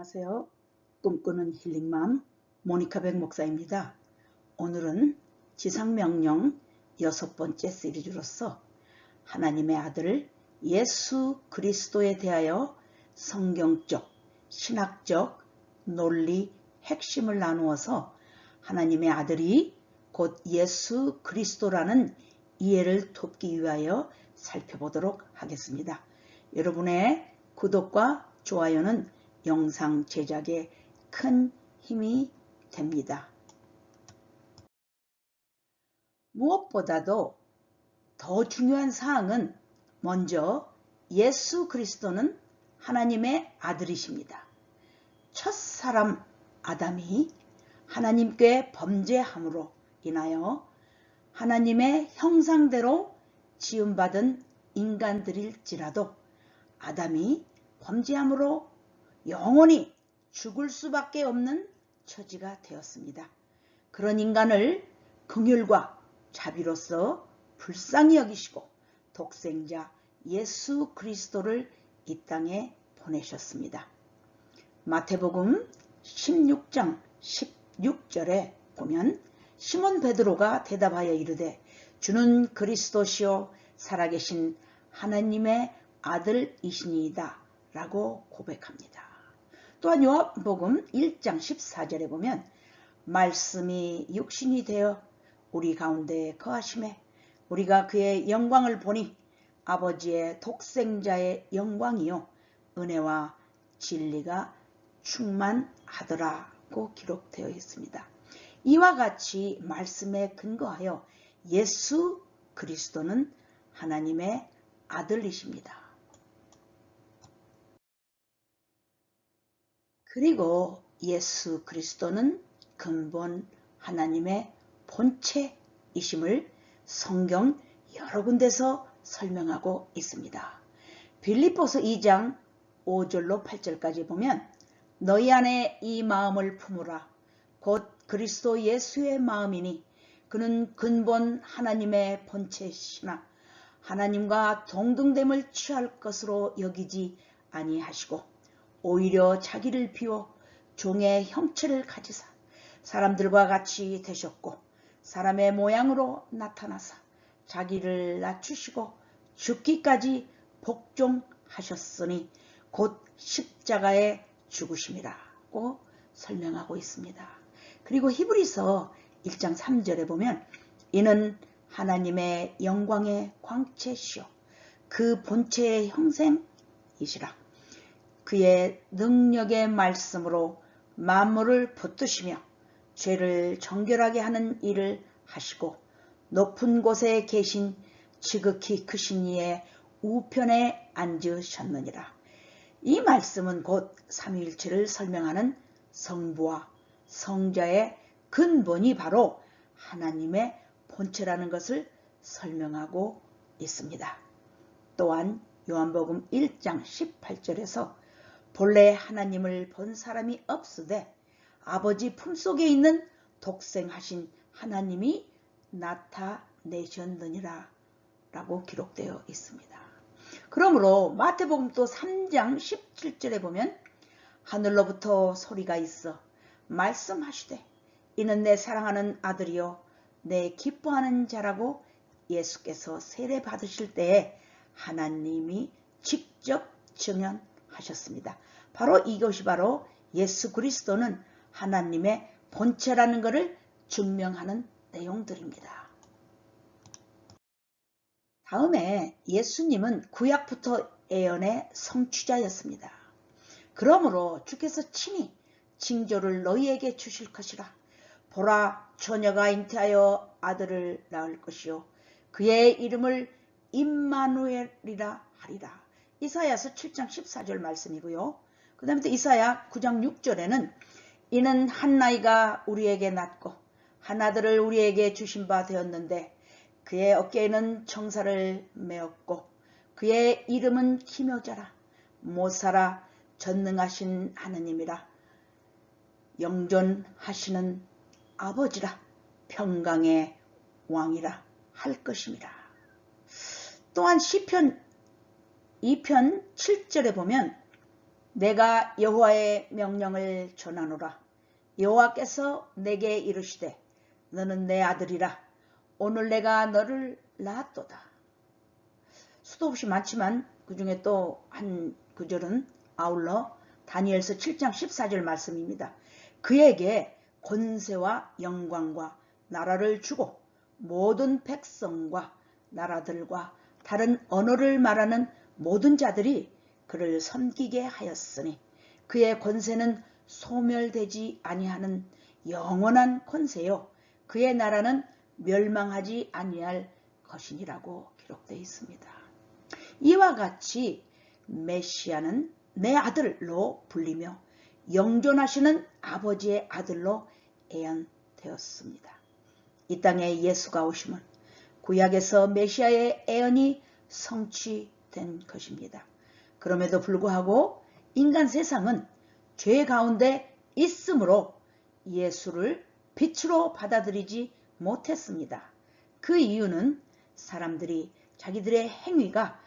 안녕하세요. 꿈꾸는 힐링맘 모니카 백 목사입니다. 오늘은 지상명령 6번째 시리즈로서 하나님의 아들 예수 그리스도에 대하여 성경적, 신학적, 논리, 핵심을 나누어서 하나님의 아들이 곧 예수 그리스도라는 이해를 돕기 위하여 살펴보도록 하겠습니다. 여러분의 구독과 좋아요는 영상 제작에 큰 힘이 됩니다. 무엇보다도 더 중요한 사항은 먼저 예수 그리스도는 하나님의 아들이십니다. 첫사람 아담이 하나님께 범죄함으로 인하여 하나님의 형상대로 지음받은 인간들일지라도 아담이 범죄함으로 영원히 죽을 수밖에 없는 처지가 되었습니다. 그런 인간을 긍휼과 자비로서 불쌍히 여기시고 독생자 예수 그리스도를 이 땅에 보내셨습니다. 마태복음 16장 16절에 보면 시몬 베드로가 대답하여 이르되 주는 그리스도시요 살아계신 하나님의 아들이시니이다 라고 고백합니다. 또한 요한복음 1장 14절에 보면 말씀이 육신이 되어 우리 가운데 거하심에 우리가 그의 영광을 보니 아버지의 독생자의 영광이요 은혜와 진리가 충만하더라고 기록되어 있습니다. 이와 같이 말씀에 근거하여 예수 그리스도는 하나님의 아들이십니다. 그리고 예수 그리스도는 근본 하나님의 본체이심을 성경 여러 군데서 설명하고 있습니다. 빌립보서 2장 5절로 8절까지 보면 너희 안에 이 마음을 품으라 곧 그리스도 예수의 마음이니 그는 근본 하나님의 본체시나 하나님과 동등됨을 취할 것으로 여기지 아니하시고 오히려 자기를 비워 종의 형체를 가지사 사람들과 같이 되셨고 사람의 모양으로 나타나사 자기를 낮추시고 죽기까지 복종하셨으니 곧 십자가에 죽으심이라고 설명하고 있습니다. 그리고 히브리서 1장 3절에 보면 이는 하나님의 영광의 광채시요 그 본체의 형생이시라 그의 능력의 말씀으로 만물을 붙드시며 죄를 정결하게 하는 일을 하시고 높은 곳에 계신 지극히 크신 이의 우편에 앉으셨느니라. 이 말씀은 곧 삼위일체를 설명하는 성부와 성자의 근본이 바로 하나님의 본체라는 것을 설명하고 있습니다. 또한 요한복음 1장 18절에서 본래 하나님을 본 사람이 없으되 아버지 품속에 있는 독생하신 하나님이 나타내셨느니라 라고 기록되어 있습니다. 그러므로 마태복음 또 3장 17절에 보면 하늘로부터 소리가 있어 말씀하시되 이는 내 사랑하는 아들이요 내 기뻐하는 자라고 예수께서 세례 받으실 때에 하나님이 직접 증언하셨습니다. 바로 이것이 바로 예수 그리스도는 하나님의 본체라는 것을 증명하는 내용들입니다. 다음에 예수님은 구약부터 예언의 성취자였습니다. 그러므로 주께서 친히 징조를 너희에게 주실 것이라. 보라 처녀가 잉태하여 아들을 낳을 것이요 그의 이름을 임마누엘이라 하리라. 이사야서 7장 14절 말씀이고요. 그 다음에 또 이사야 9장 6절에는 이는 한 나이가 우리에게 낳고 한 아들을 우리에게 주신 바 되었는데 그의 어깨에는 청사를 메었고 그의 이름은 기묘자라 못살아 전능하신 하느님이라 영존하시는 아버지라 평강의 왕이라 할 것임이라. 또한 시편 2편 7절에 보면 내가 여호와의 명령을 전하노라. 여호와께서 내게 이르시되 너는 내 아들이라. 오늘 내가 너를 낳았도다. 수도 없이 많지만 그 중에 또 한 구절은 아울러 다니엘서 7장 14절 말씀입니다. 그에게 권세와 영광과 나라를 주고 모든 백성과 나라들과 다른 언어를 말하는 모든 자들이 그를 섬기게 하였으니 그의 권세는 소멸되지 아니하는 영원한 권세요 그의 나라는 멸망하지 아니할 것이니라고 기록되어 있습니다. 이와 같이 메시아는 내 아들로 불리며 영존하시는 아버지의 아들로 예언되었습니다. 이 땅에 예수가 오심은 구약에서 메시아의 예언이 성취된 것입니다. 그럼에도 불구하고 인간 세상은 죄 가운데 있으므로 예수를 빛으로 받아들이지 못했습니다. 그 이유는 사람들이 자기들의 행위가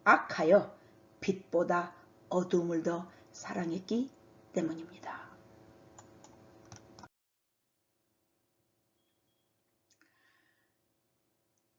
악하여 빛보다 어두움을 더 사랑했기 때문입니다.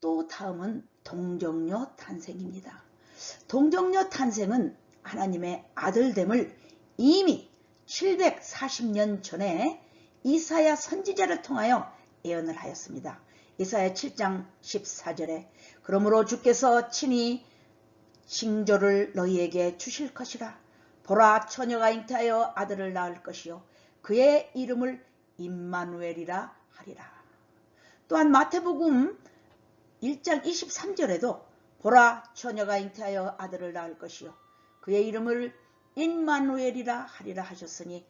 또 다음은 동정녀 탄생입니다. 동정녀 탄생은 하나님의 아들됨을 이미 740년 전에 이사야 선지자를 통하여 예언을 하였습니다. 이사야 7장 14절에 그러므로 주께서 친히 징조를 너희에게 주실 것이라. 보라 처녀가 잉태하여 아들을 낳을 것이요 그의 이름을 임마누엘이라 하리라. 또한 마태복음 1장 23절에도 보라 처녀가 잉태하여 아들을 낳을 것이요 그의 이름을 임마누엘이라 하리라 하셨으니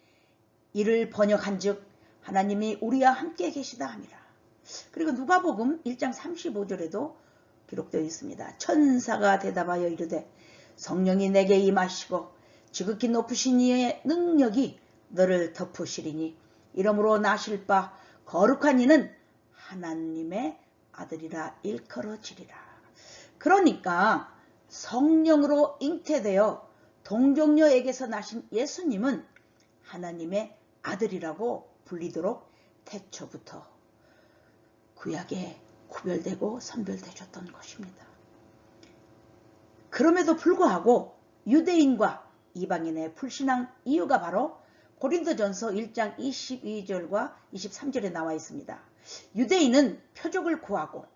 이를 번역한즉 하나님이 우리와 함께 계시다 함이라. 그리고 누가복음 1장 35절에도 기록되어 있습니다. 천사가 대답하여 이르되 성령이 내게 임하시고 지극히 높으신 이의 능력이 너를 덮으시리니 이러므로 나실 바 거룩한 이는 하나님의 아들이라 일컬어지리라. 그러니까 성령으로 잉태되어 동정녀에게서 나신 예수님은 하나님의 아들이라고 불리도록 태초부터 구약에 구별되고 선별되셨던 것입니다. 그럼에도 불구하고 유대인과 이방인의 불신앙 이유가 바로 고린도전서 1장 22절과 23절에 나와 있습니다. 유대인은 표적을 구하고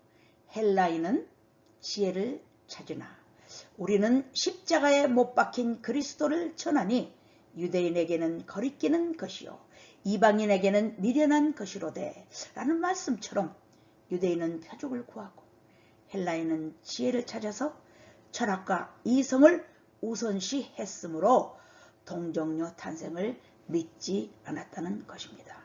헬라인은 지혜를 찾으나 우리는 십자가에 못 박힌 그리스도를 전하니 유대인에게는 거리끼는 것이요 이방인에게는 미련한 것이로되 라는 말씀처럼 유대인은 표적을 구하고 헬라인은 지혜를 찾아서 철학과 이성을 우선시 했으므로 동정녀 탄생을 믿지 않았다는 것입니다.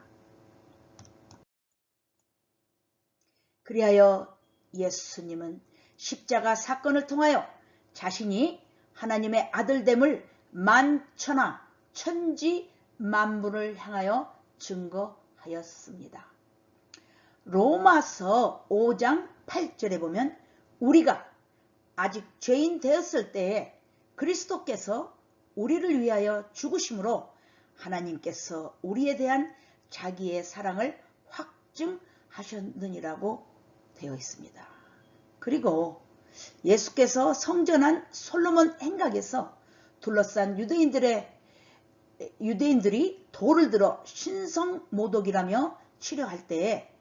그리하여 예수님은 십자가 사건을 통하여 자신이 하나님의 아들됨을 만천하 천지 만물을 향하여 증거하였습니다. 로마서 5장 8절에 보면 우리가 아직 죄인 되었을 때에 그리스도께서 우리를 위하여 죽으심으로 하나님께서 우리에 대한 자기의 사랑을 확증하셨느니라고 되어 있습니다. 그리고 예수께서 성전한 솔로몬 행각에서 둘러싼 유대인들이 돌을 들어 신성모독이라며 치려할 때에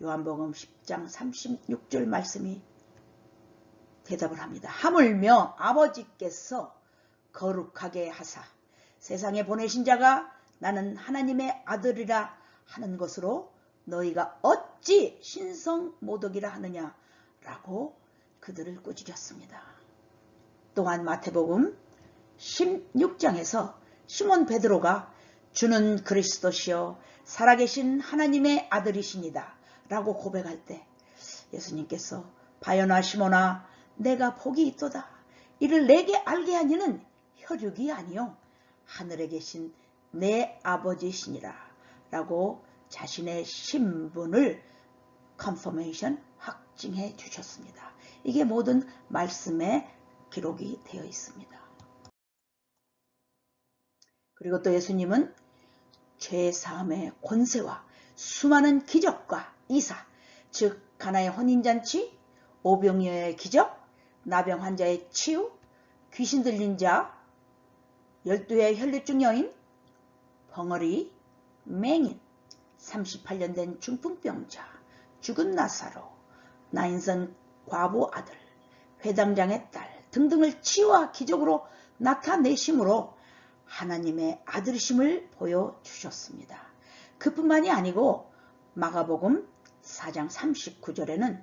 요한복음 10장 36절 말씀이 대답을 합니다. 하물며 아버지께서 거룩하게 하사 세상에 보내신 자가 나는 하나님의 아들이라 하는 것으로 너희가 어찌 신성모독이라 하느냐라고 그들을 꾸짖었습니다. 또한 마태복음 16장에서 시몬 베드로가 주는 그리스도시요 살아계신 하나님의 아들이시니다 라고 고백할 때 예수님께서 바요나 시몬아 내가 복이 있도다. 이를 내게 알게 하니는 혈육이 아니요 하늘에 계신 내 아버지시니라 라고 자신의 신분을 컨퍼메이션 확증해 주셨습니다. 이게 모든 말씀에 기록이 되어 있습니다. 그리고 또 예수님은 죄사함의 권세와 수많은 기적과 이사, 즉 가나의 혼인잔치, 오병이어의 기적, 나병 환자의 치유, 귀신 들린 자, 12의 혈류증 여인, 벙어리, 맹인, 38년 된 중풍병자, 죽은 나사로, 나인선 과부 아들, 회당장의 딸 등등을 치유와 기적으로 나타내심으로 하나님의 아들이심을 보여주셨습니다. 그뿐만이 아니고 마가복음 4장 39절에는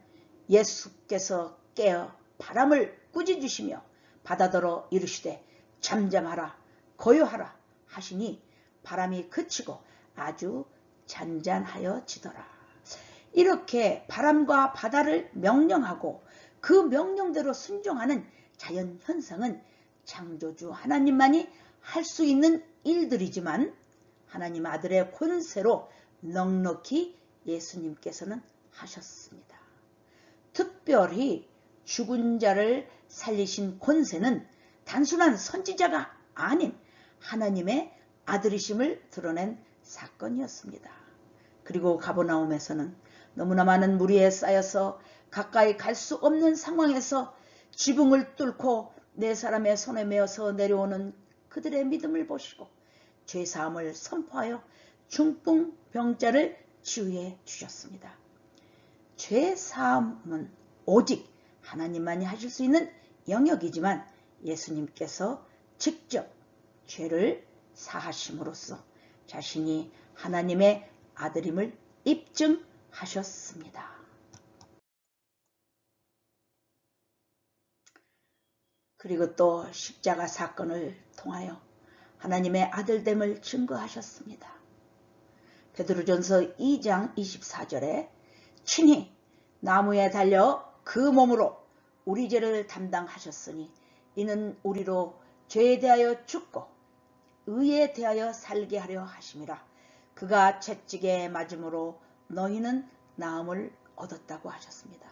예수께서 깨어 바람을 꾸짖으시며 바다더러 이르시되 잠잠하라 고요하라 하시니 바람이 그치고 아주 잔잔하여지더라. 이렇게 바람과 바다를 명령하고 그 명령대로 순종하는 자연 현상은 창조주 하나님만이 할 수 있는 일들이지만 하나님 아들의 권세로 넉넉히 예수님께서는 하셨습니다. 특별히 죽은 자를 살리신 권세는 단순한 선지자가 아닌 하나님의 아들이심을 드러낸 사건이었습니다. 그리고 가버나움에서는 너무나 많은 무리에 쌓여서 가까이 갈 수 없는 상황에서 지붕을 뚫고 네 사람의 손에 메어서 내려오는 그들의 믿음을 보시고 죄사함을 선포하여 중풍병자를 치유해 주셨습니다. 죄사함은 오직 하나님만이 하실 수 있는 영역이지만 예수님께서 직접 죄를 사하심으로써 자신이 하나님의 아들임을 입증하셨습니다. 그리고 또 십자가 사건을 통하여 하나님의 아들됨을 증거하셨습니다. 베드로전서 2장 24절에 친히 나무에 달려 그 몸으로 우리 죄를 담당하셨으니 이는 우리로 죄에 대하여 죽고 의에 대하여 살게 하려 하심이라. 그가 채찍에 맞음으로 너희는 나음을 얻었다고 하셨습니다.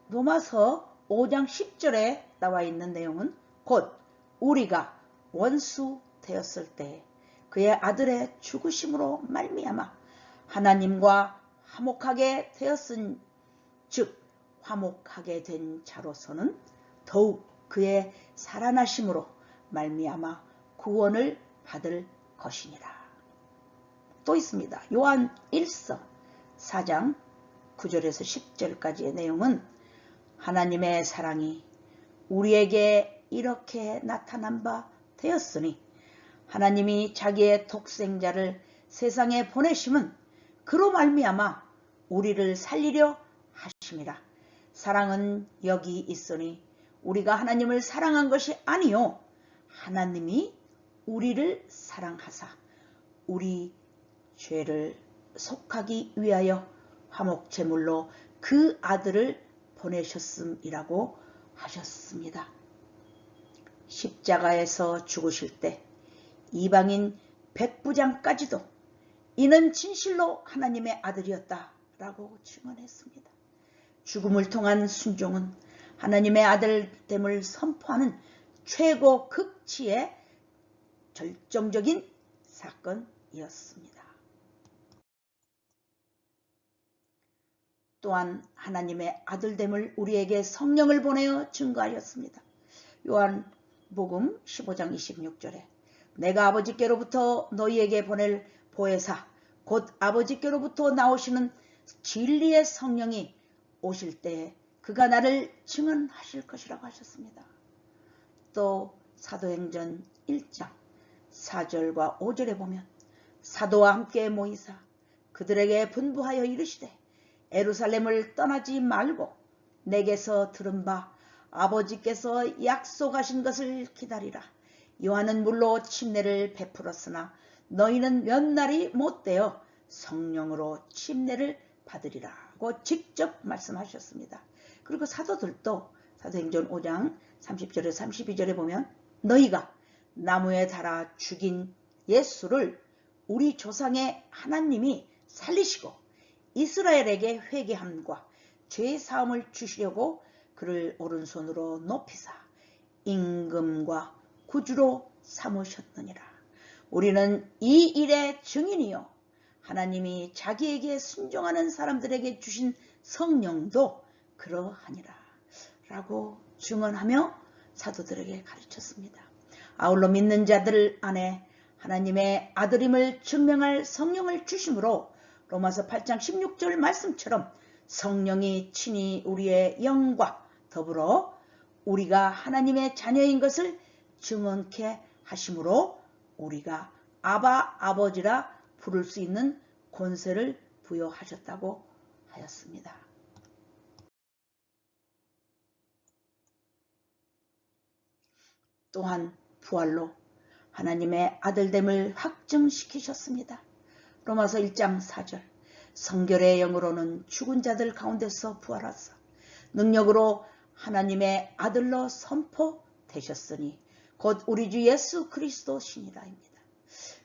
로마서 5장 10절에 나와 있는 내용은 곧 우리가 원수 되었을 때 그의 아들의 죽으심으로 말미암아 하나님과 화목하게 되었은 즉 화목하게 된 자로서는 더욱 그의 살아나심으로 말미암아 구원을 받을 것이니라. 또 있습니다. 요한 1서 4장 9절에서 10절까지의 내용은 하나님의 사랑이 우리에게 이렇게 나타난 바 되었으니 하나님이 자기의 독생자를 세상에 보내심은 그로 말미암아 우리를 살리려 하심이라. 사랑은 여기 있으니 우리가 하나님을 사랑한 것이 아니요 하나님이 우리를 사랑하사 우리 죄를 속하기 위하여 화목제물로 그 아들을 보내셨음이라고 하셨습니다. 십자가에서 죽으실 때 이방인 백부장까지도 이는 진실로 하나님의 아들이었다라고 증언했습니다. 죽음을 통한 순종은 하나님의 아들됨을 선포하는 최고 극치의 결정적인 사건이었습니다. 또한 하나님의 아들됨을 우리에게 성령을 보내어 증거하였습니다. 요한복음 15장 26절에 내가 아버지께로부터 너희에게 보낼 보혜사 곧 아버지께로부터 나오시는 진리의 성령이 오실 때에 그가 나를 증언하실 것이라고 하셨습니다. 또 사도행전 1장 4절과 5절에 보면 사도와 함께 모이사 그들에게 분부하여 이르시되 예루살렘을 떠나지 말고 내게서 들은 바 아버지께서 약속하신 것을 기다리라. 요한은 물로 침례를 베풀었으나 너희는 몇 날이 못되어 성령으로 침례를 받으리라고 직접 말씀하셨습니다. 그리고 사도들도 사도행전 5장 30절에 32절에 보면 너희가 나무에 달아 죽인 예수를 우리 조상의 하나님이 살리시고 이스라엘에게 회개함과 죄의 사함을 주시려고 그를 오른손으로 높이사 임금과 구주로 삼으셨느니라. 우리는 이 일의 증인이요 하나님이 자기에게 순종하는 사람들에게 주신 성령도 그러하니라 라고 증언하며 사도들에게 가르쳤습니다. 아울러 믿는 자들 안에 하나님의 아들임을 증명할 성령을 주심으로 로마서 8장 16절 말씀처럼 성령이 친히 우리의 영과 더불어 우리가 하나님의 자녀인 것을 증언케 하심으로 우리가 아바 아버지라 부를 수 있는 권세를 부여하셨다고 하였습니다. 또한 부활로 하나님의 아들됨을 확증시키셨습니다. 로마서 1장 4절 성결의 영으로는 죽은 자들 가운데서 부활하사 능력으로 하나님의 아들로 선포되셨으니 곧 우리 주 예수 그리스도시니라입니다.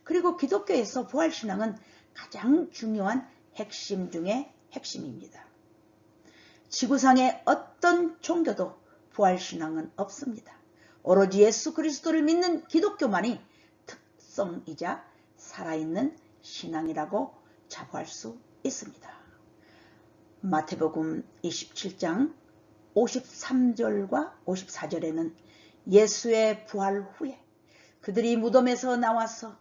그리고 기독교에서 부활신앙은 가장 중요한 핵심 중의 핵심입니다. 지구상의 어떤 종교도 부활신앙은 없습니다. 오로지 예수 그리스도를 믿는 기독교만이 특성이자 살아있는 신앙이라고 자부할 수 있습니다. 마태복음 27장 53절과 54절에는 예수의 부활 후에 그들이 무덤에서 나와서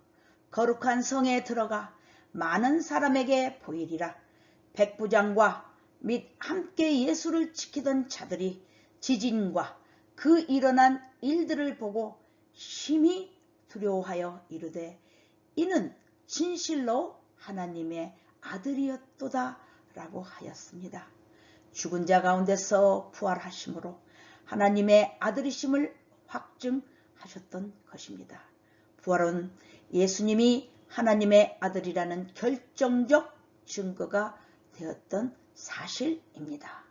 거룩한 성에 들어가 많은 사람에게 보이리라. 백부장과 및 함께 예수를 지키던 자들이 지진과 그 일어난 일들을 보고 심히 두려워하여 이르되 이는 진실로 하나님의 아들이었도다 라고 하였습니다. 죽은 자 가운데서 부활하심으로 하나님의 아들이심을 확증하셨던 것입니다. 부활은 예수님이 하나님의 아들이라는 결정적 증거가 되었던 사실입니다.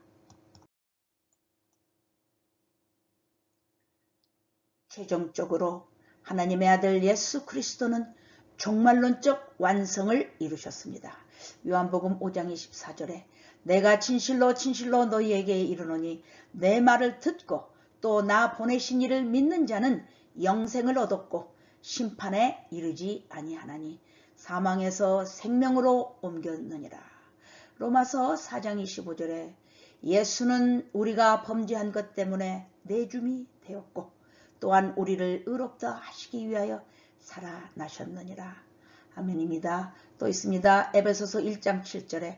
최종적으로 하나님의 아들 예수 그리스도는 종말론적 완성을 이루셨습니다. 요한복음 5장 24절에 내가 진실로 진실로 너희에게 이르노니 내 말을 듣고 또 나 보내신 이를 믿는 자는 영생을 얻었고 심판에 이르지 아니하나니 사망에서 생명으로 옮겼느니라. 로마서 4장 25절에 예수는 우리가 범죄한 것 때문에 내줌이 되었고 또한 우리를 의롭다 하시기 위하여 살아나셨느니라. 아멘입니다. 또 있습니다. 에베소서 1장 7절에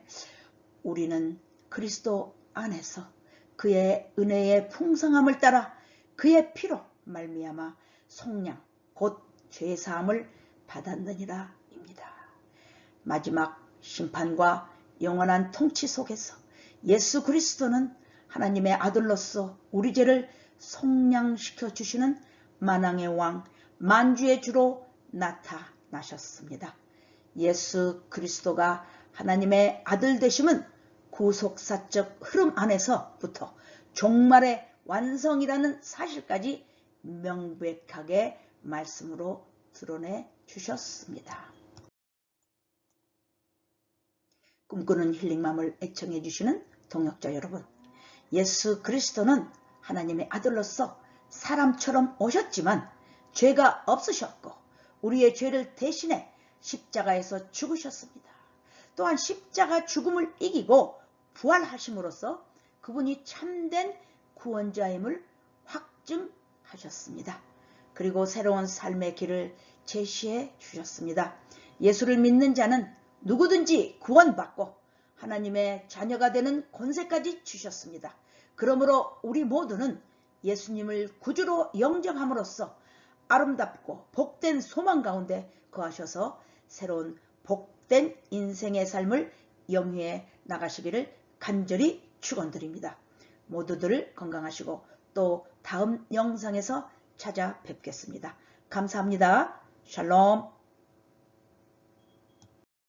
우리는 그리스도 안에서 그의 은혜의 풍성함을 따라 그의 피로 말미암아 속량 곧 죄사함을 받았느니라 입니다. 마지막 심판과 영원한 통치 속에서 예수 그리스도는 하나님의 아들로서 우리 죄를 속량시켜 주시는 만왕의 왕 만주의 주로 나타나셨습니다. 예수 그리스도가 하나님의 아들 되심은 구속사적 흐름 안에서부터 종말의 완성이라는 사실까지 명백하게 말씀으로 드러내 주셨습니다. 꿈꾸는 힐링맘을 애청해 주시는 동역자 여러분, 예수 그리스도는 하나님의 아들로서 사람처럼 오셨지만 죄가 없으셨고 우리의 죄를 대신해 십자가에서 죽으셨습니다. 또한 십자가 죽음을 이기고 부활하심으로써 그분이 참된 구원자임을 확증하셨습니다. 그리고 새로운 삶의 길을 제시해 주셨습니다. 예수를 믿는 자는 누구든지 구원받고 하나님의 자녀가 되는 권세까지 주셨습니다. 그러므로 우리 모두는 예수님을 구주로 영접함으로써 아름답고 복된 소망 가운데 거하셔서 새로운 복된 인생의 삶을 영위해 나가시기를 간절히 축원드립니다. 모두들 건강하시고 또 다음 영상에서 찾아뵙겠습니다. 감사합니다. 샬롬.